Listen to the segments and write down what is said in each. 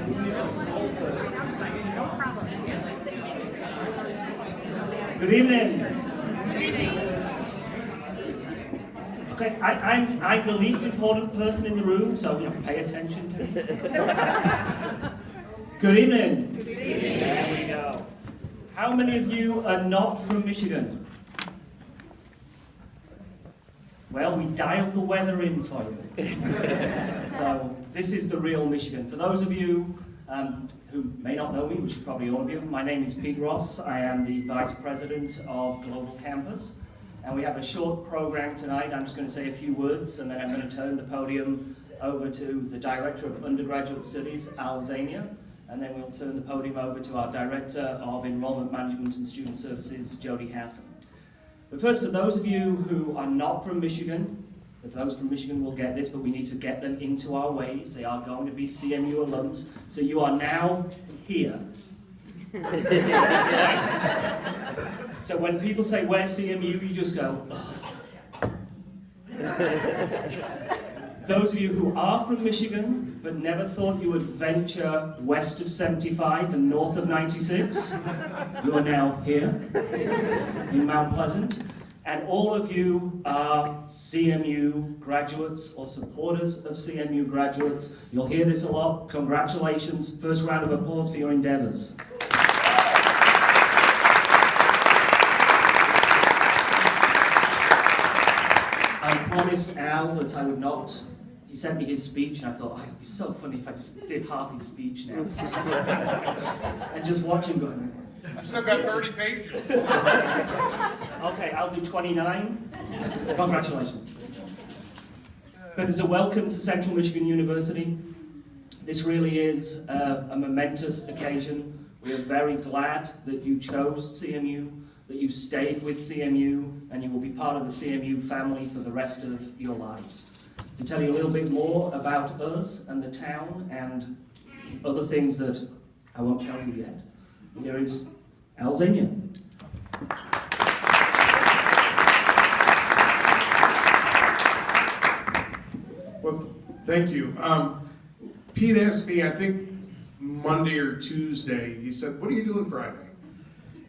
Good evening. Okay, I'm the least important person in the room, so pay attention to me. Good evening. Good evening. There we go. How many of you are not from Michigan? Well, we dialed the weather in for you. So this is the real Michigan. For those of you who may not know me, which is probably all of you, my name is Pete Ross. I am the Vice President of Global Campus. And we have a short program tonight. I'm just going to say a few words, and then I'm going to turn the podium over to the Director of Undergraduate Studies, Zainea, and then we'll turn the podium over to our Director of Enrollment Management and Student Services, Jody Hassen. But first, for those of you who are not from Michigan, those from Michigan will get this, but we need to get them into our ways. They are going to be CMU alums, so you are now here. So when people say, where's CMU, you just go, ugh. Those of you who are from Michigan, but never thought you would venture west of 75 and north of 96, you are now here in Mount Pleasant. And all of you are CMU graduates or supporters of CMU graduates. You'll hear this a lot. Congratulations. First round of applause for your endeavors. I promised Al that I would not. He sent me his speech, and I thought, oh, it would be so funny if I just did half his speech now. And just watch him going. I still got 30 pages. Okay, I'll do 29. Congratulations. But as a welcome to Central Michigan University, this really is a momentous occasion. We are very glad that you chose CMU, that you stayed with CMU, and you will be part of the CMU family for the rest of your lives. To tell you a little bit more about us and the town and other things that I won't tell you yet, here is Zainea. Well, thank you. Pete asked me, I think Monday or Tuesday, he said, what are you doing Friday?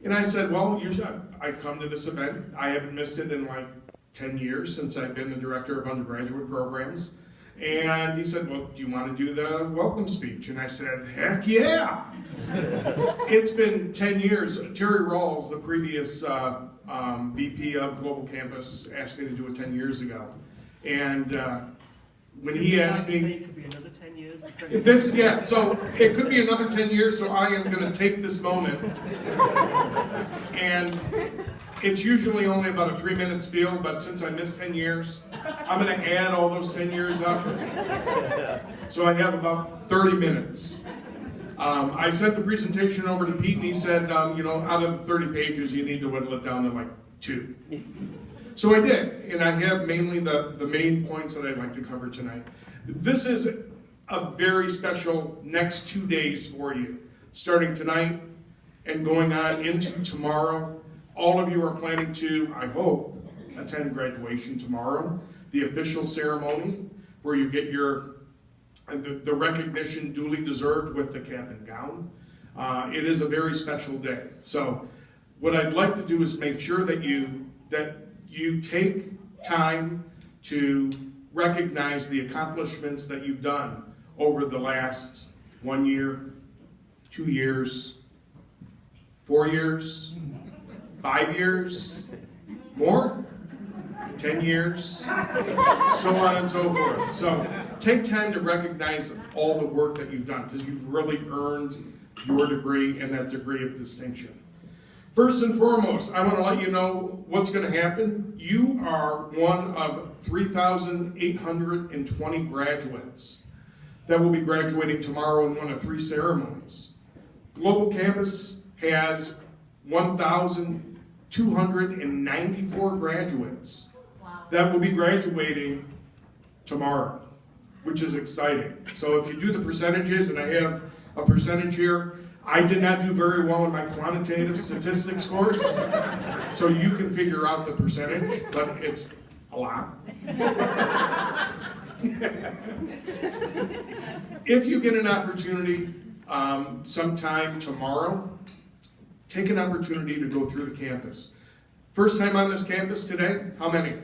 And I said, well, usually I come to this event. I haven't missed it in like 10 years since I've been the director of undergraduate programs. And he said, well, do you want to do the welcome speech? And I said, heck yeah. It's been 10 years. Terry Rawls, the previous VP of Global Campus, asked me to do it 10 years ago. And when he asked me, it could be another 10 years. So it could be another 10 years, so I am going to take this moment. And it's usually only about a 3-minute spiel, but since I missed 10 years, I'm going to add all those 10 years up. So I have about 30 minutes. I sent the presentation over to Pete, and he said, out of the 30 pages, you need to whittle it down to like 2. So I did, and I have mainly the main points that I'd like to cover tonight. This is a very special next 2 days for you, starting tonight and going on into tomorrow. All of you are planning to, I hope, attend graduation tomorrow, the official ceremony where you get the recognition duly deserved with the cap and gown. It is a very special day. So what I'd like to do is make sure that you take time to recognize the accomplishments that you've done over the last 1 year, 2 years, 4 years, 5 years, more, 10 years, so on and so forth. So take time to recognize all the work that you've done, because you've really earned your degree and that degree of distinction. First and foremost, I want to let you know what's going to happen. You are one of 3,820 graduates that will be graduating tomorrow in one of 3 ceremonies. Global Campus has 1,294 graduates that will be graduating tomorrow, which is exciting. So if you do the percentages, and I have a percentage here, I did not do very well in my quantitative statistics course, so you can figure out the percentage, but it's a lot. If you get an opportunity, sometime tomorrow, take an opportunity to go through the campus. First time on this campus today, how many?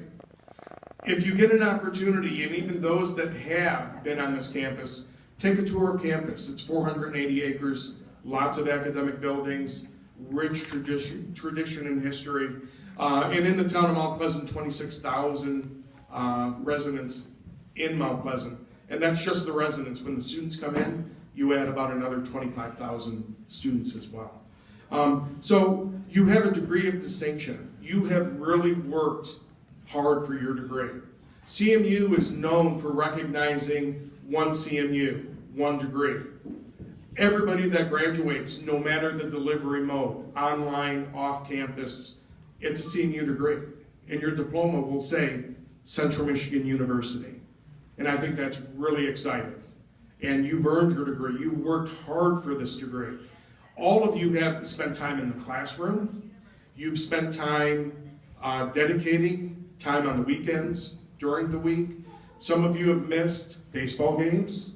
If you get an opportunity, and even those that have been on this campus, take a tour of campus. It's 480 acres, lots of academic buildings, rich tradition and history. And in the town of Mount Pleasant, 26,000 residents in Mount Pleasant. And that's just the residents. When the students come in, you add about another 25,000 students as well. So you have a degree of distinction. You have really worked hard for your degree. CMU is known for recognizing one CMU, one degree. Everybody that graduates, no matter the delivery mode, online, off campus, it's a CMU degree. And your diploma will say Central Michigan University. And I think that's really exciting. And you've earned your degree. You've worked hard for this degree. All of you have spent time in the classroom. You've spent time dedicating time on the weekends, during the week. Some of you have missed baseball games,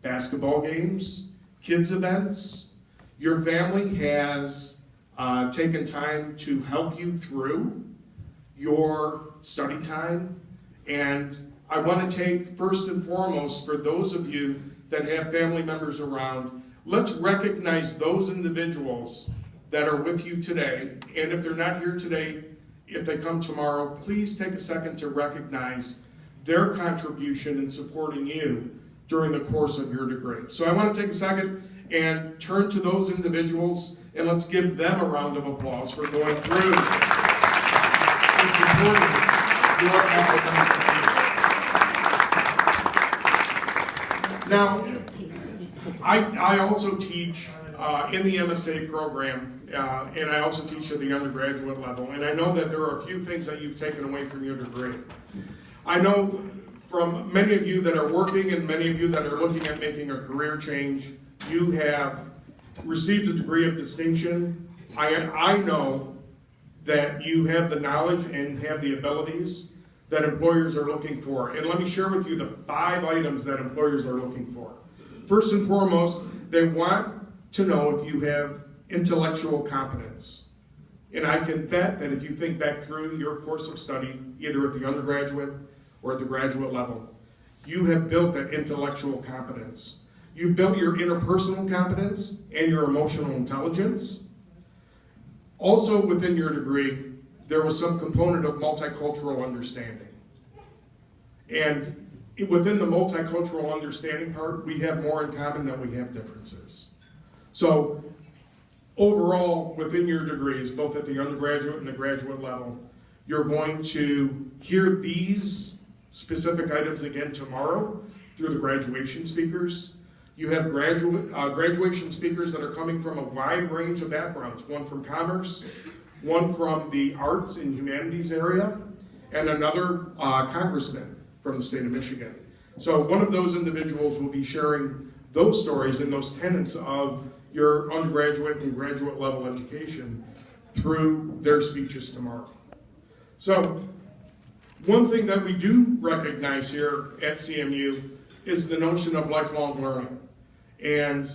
basketball games, kids events. Your family has taken time to help you through your study time. And I want to take first and foremost, for those of you that have family members around, let's recognize those individuals that are with you today. And if they're not here today, if they come tomorrow, please take a second to recognize their contribution in supporting you during the course of your degree. So I want to take a second and turn to those individuals, and let's give them a round of applause for going through and supporting your academic achievement. Now, I also teach in the MSA program, and I also teach at the undergraduate level, and I know that there are a few things that you've taken away from your degree. I know from many of you that are working and many of you that are looking at making a career change, you have received a degree of distinction. I know that you have the knowledge and have the abilities that employers are looking for. And let me share with you the 5 items that employers are looking for. First and foremost, they want to know if you have intellectual competence. And I can bet that if you think back through your course of study, either at the undergraduate or at the graduate level, you have built that intellectual competence. You've built your interpersonal competence and your emotional intelligence. Also within your degree, there was some component of multicultural understanding. And within the multicultural understanding part, we have more in common than we have differences. So overall, within your degrees, both at the undergraduate and the graduate level, you're going to hear these specific items again tomorrow through the graduation speakers. You have graduation speakers that are coming from a wide range of backgrounds, one from commerce, one from the arts and humanities area, and another congressman from the state of Michigan. So one of those individuals will be sharing those stories and those tenets of your undergraduate and graduate level education through their speeches tomorrow. So one thing that we do recognize here at CMU is the notion of lifelong learning. And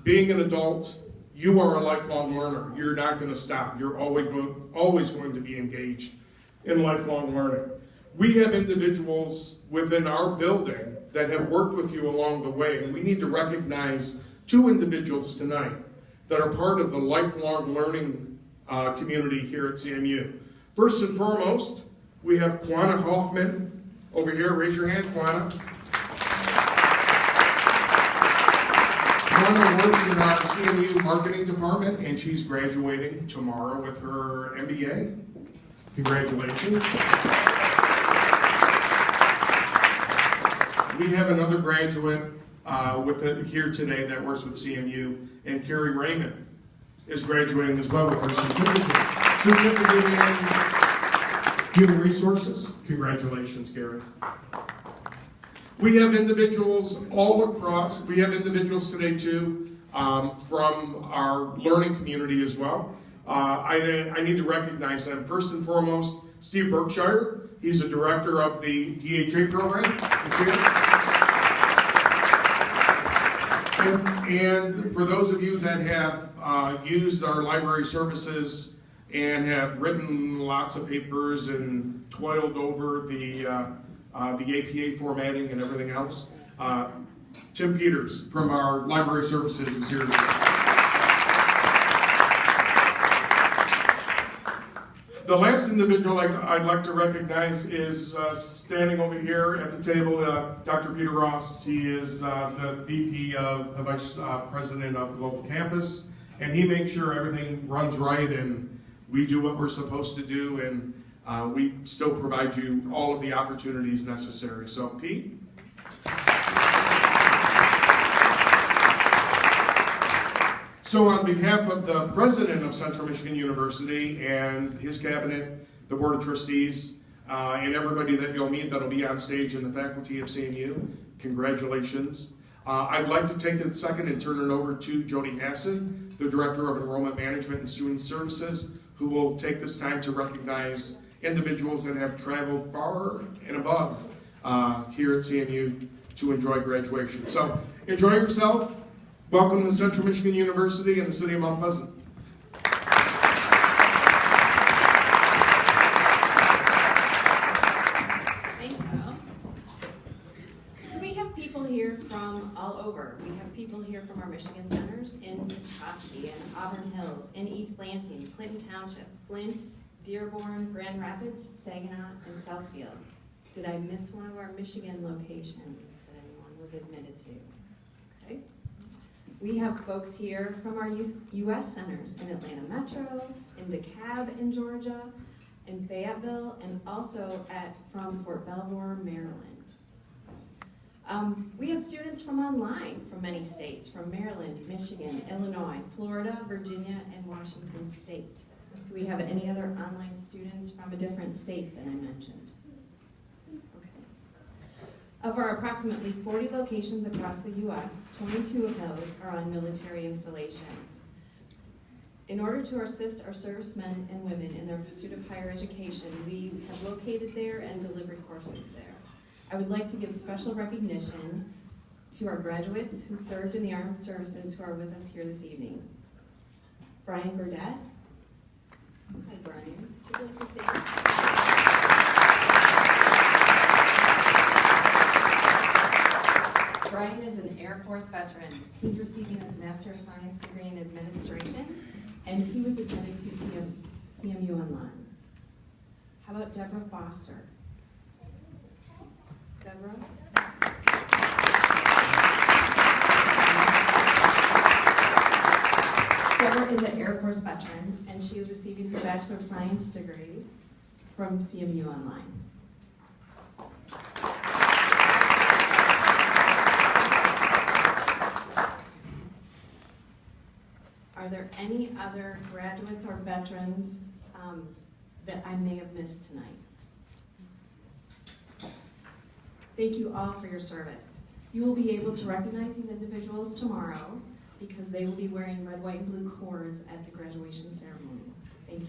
being an adult, you are a lifelong learner. You're not going to stop. You're always going to be engaged in lifelong learning. We have individuals within our building that have worked with you along the way, and we need to recognize 2 individuals tonight that are part of the lifelong learning community here at CMU. First and foremost, we have Quanah Hoffman over here. Raise your hand, Quanah. Quanah works in our CMU marketing department, and she's graduating tomorrow with her MBA. Congratulations. We have another graduate here today that works with CMU, and Carrie Raymond is graduating as well with her certificate in human resources. Congratulations, Carrie. We have individuals all across. We have individuals today too from our learning community as well. I need to recognize them. First and foremost, Steve Berkshire. He's the director of the DHA program. You see him? And for those of you that have used our library services and have written lots of papers and toiled over the APA formatting and everything else, Tim Peters from our library services is here today. The last individual I'd like to recognize is standing over here at the table, Dr. Peter Ross. He is the VP of the Vice President of Global Campus, and he makes sure everything runs right and we do what we're supposed to do, and we still provide you all of the opportunities necessary. So, Pete? So on behalf of the president of Central Michigan University and his cabinet, the board of trustees, and everybody that you'll meet that'll be on stage and the faculty of CMU, congratulations. I'd like to take a second and turn it over to Jody Hassen, the Director of Enrollment Management and Student Services, who will take this time to recognize individuals that have traveled far and above here at CMU to enjoy graduation. So enjoy yourself. Welcome to Central Michigan University and the city of Mount Pleasant. Thanks, Kyle. So we have people here from all over. We have people here from our Michigan centers in Petoskey and Auburn Hills, in East Lansing, Clinton Township, Flint, Dearborn, Grand Rapids, Saginaw, and Southfield. Did I miss one of our Michigan locations that anyone was admitted to? Okay. We have folks here from our U.S. centers in Atlanta Metro, in DeKalb in Georgia, in Fayetteville, and also from Fort Belvoir, Maryland. We have students from online from many states, from Maryland, Michigan, Illinois, Florida, Virginia, and Washington State. Do we have any other online students from a different state than I mentioned? Of our approximately 40 locations across the U.S., 22 of those are on military installations. In order to assist our servicemen and women in their pursuit of higher education, we have located there and delivered courses there. I would like to give special recognition to our graduates who served in the armed services who are with us here this evening. Brian Burnett. Hi, Brian. Would you like to stand? Brian is an Air Force veteran. He's receiving his Master of Science degree in Administration, and he was admitted to CMU Online. How about Deborah Foster? Deborah? Deborah is an Air Force veteran, and she is receiving her Bachelor of Science degree from CMU Online. Are there any other graduates or veterans that I may have missed tonight? Thank you all for your service. You will be able to recognize these individuals tomorrow because they will be wearing red, white, and blue cords at the graduation ceremony. Thank you.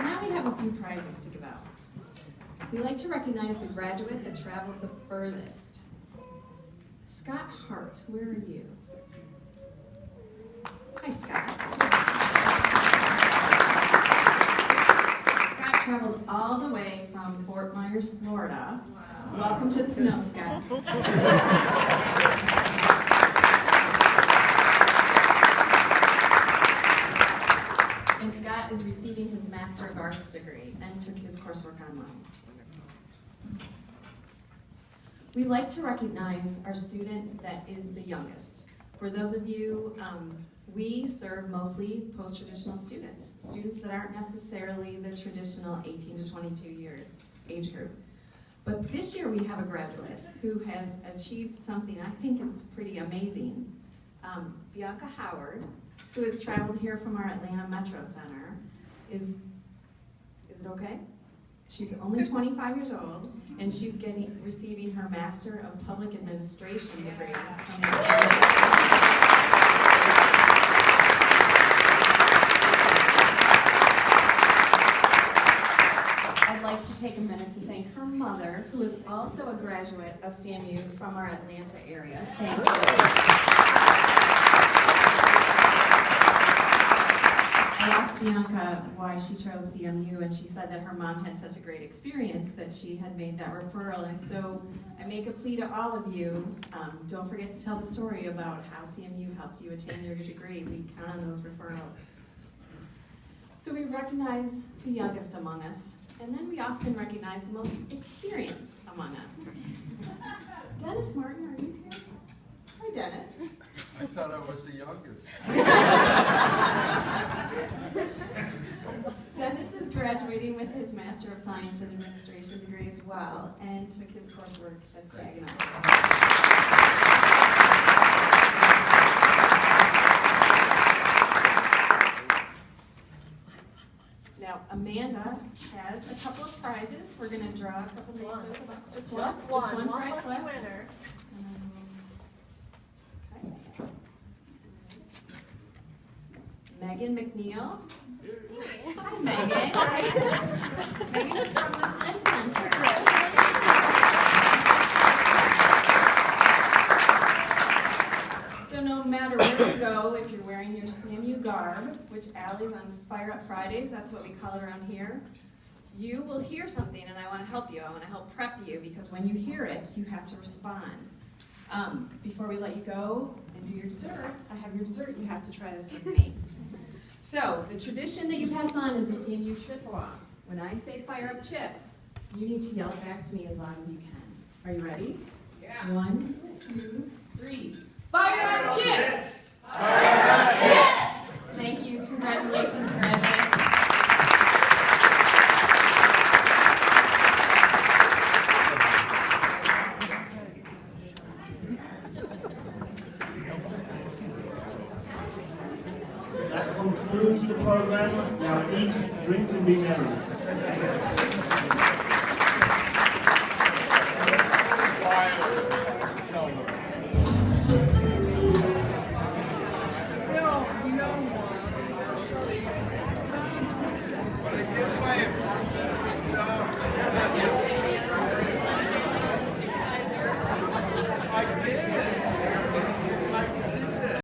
Now we have a few prizes to give out. We'd like to recognize the graduate that traveled the furthest. Scott Hart, where are you? Hi, Scott. Scott traveled all the way from Fort Myers, Florida. Wow. Welcome to the snow, Scott. And Scott is receiving his Master of Arts degree and took his coursework online. We'd like to recognize our student that is the youngest. For those of you, we serve mostly post-traditional students, students that aren't necessarily the traditional 18 to 22 year age group. But this year we have a graduate who has achieved something I think is pretty amazing. Bianca Howard, who has traveled here from our Atlanta Metro Center, is it okay? She's only 25 years old, and she's receiving her Master of Public Administration degree from the I'd like to take a minute to thank her mother, who is also a graduate of CMU from our Atlanta area. Thank you. I asked Bianca why she chose CMU, and she said that her mom had such a great experience that she had made that referral. And so I make a plea to all of you, don't forget to tell the story about how CMU helped you attain your degree. We count on those referrals. So we recognize the youngest among us, and then we often recognize the most experienced among us. Dennis Martin, are you here? Hi, Dennis. I thought I was the youngest. Dennis is graduating with his Master of Science in Administration degree as well, and took his coursework at Zainea. Now, Amanda has a couple of prizes. We're going to draw a couple of names. Just one? Just one prize lucky left? winner. Okay. Megan McNeil. Hi, Megan. Megan is from the Flint Center. So no matter where you go, if you're wearing your CMU garb, which Allie's on Fire Up Fridays, that's what we call it around here, you will hear something, and I want to help you. I want to help prep you, because when you hear it, you have to respond. Before we let you go and do your dessert, I have your dessert. You have to try this with me. So the tradition that you pass on is the CMU trip walk. When I say fire up chips, you need to yell it back to me as loud as you can. Are you ready? Yeah. 1, 2, 3. Fire up chips! Fire up chips! Thank you. Congratulations, graduates. That concludes the program. Now eat, drink, and be merry.